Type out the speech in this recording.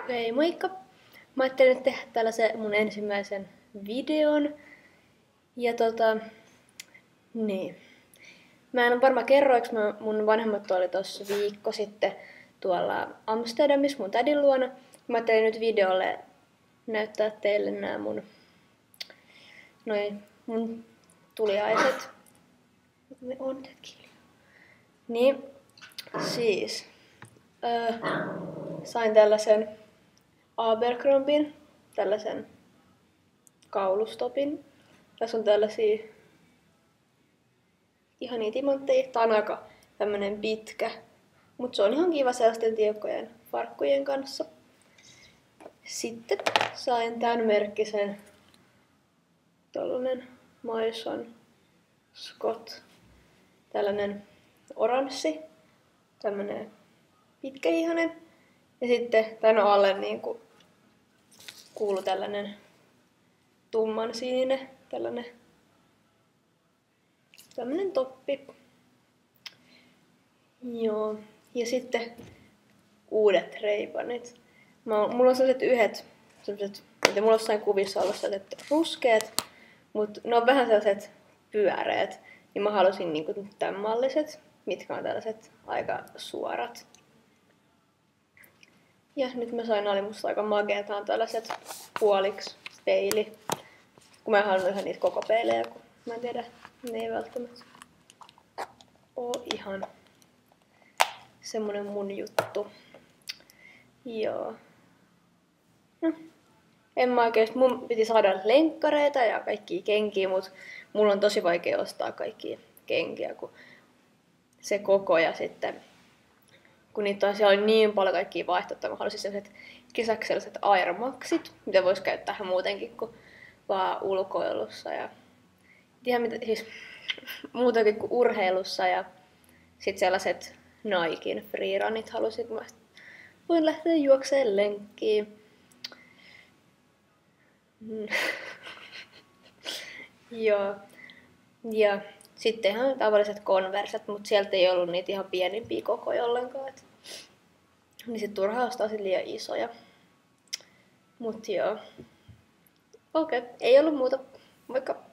Okei, moikka! Mä ajattelin nyt tehdä tällaisen mun ensimmäisen videon. Ja niin. Mä en ole varma kerroinko mun vanhemmat oli tossa viikko sitten tuolla Amsterdamissa mun tädin luona. Mä ajattelin nyt videolle näyttää teille nämä mun tuliaiset. Ne on kilja. Niin, siis. Sain tällaisen Abercrombien, tällaisen kaulustopin. Tässä on tällaisia ihania timantteja. Tää on aika tämmönen pitkä, mutta se on ihan kiva sellaisten tiukkojen farkkujen kanssa. Sitten sain tämän merkkisen tollanen Maison Scott, tällainen oranssi, tämmönen pitkäihanen. Ja sitten tän alle niinku kuuluu tällainen tumman sininen, tällainen toppi. Joo. Ja sitten uudet reipanit. Mulla on sellaiset mitä mulla on jossain kuvissa ollut sellaiset ruskeat, mutta ne on vähän sellaiset pyöreät. Niin mä halusin niinku tämän malliset, mitkä on tällaiset aika suorat. Ja nyt mä sain, oli musta aika mageeta, on tällaiset puoliksi peili. Kun mä en halunnut ihan niitä koko peilejä, kun mä en tiedä, ne ei välttämättä oo ihan semmonen mun juttu. Joo. No, en mä oikeesti, mun piti saada lenkkareita ja kaikkia kenkiä, mut mulla on tosi vaikea ostaa kaikkia kenkiä, kun se koko ja sitten kun niitä on, siellä oli niin paljon kaikkia vaihtoehtoja, mä halusin sellaiset kesäksi Air Maxit, mitä vois käyttää muutenkin kuin vaan ulkoilussa ja ihan mitä, siis muutenkin kuin urheilussa ja sit sellaiset Nikein freerunit halusin, kun mä voin lähteä juokseen lenkkiin. Joo. Ja sitten ihan tavalliset Converset, mutta sieltä ei ollut niitä ihan pienimpiä kokoja ollenkaan. Niin sit turhaa ostaa sit liian isoja. Mut joo. Okei, ei ollut muuta. Moikka!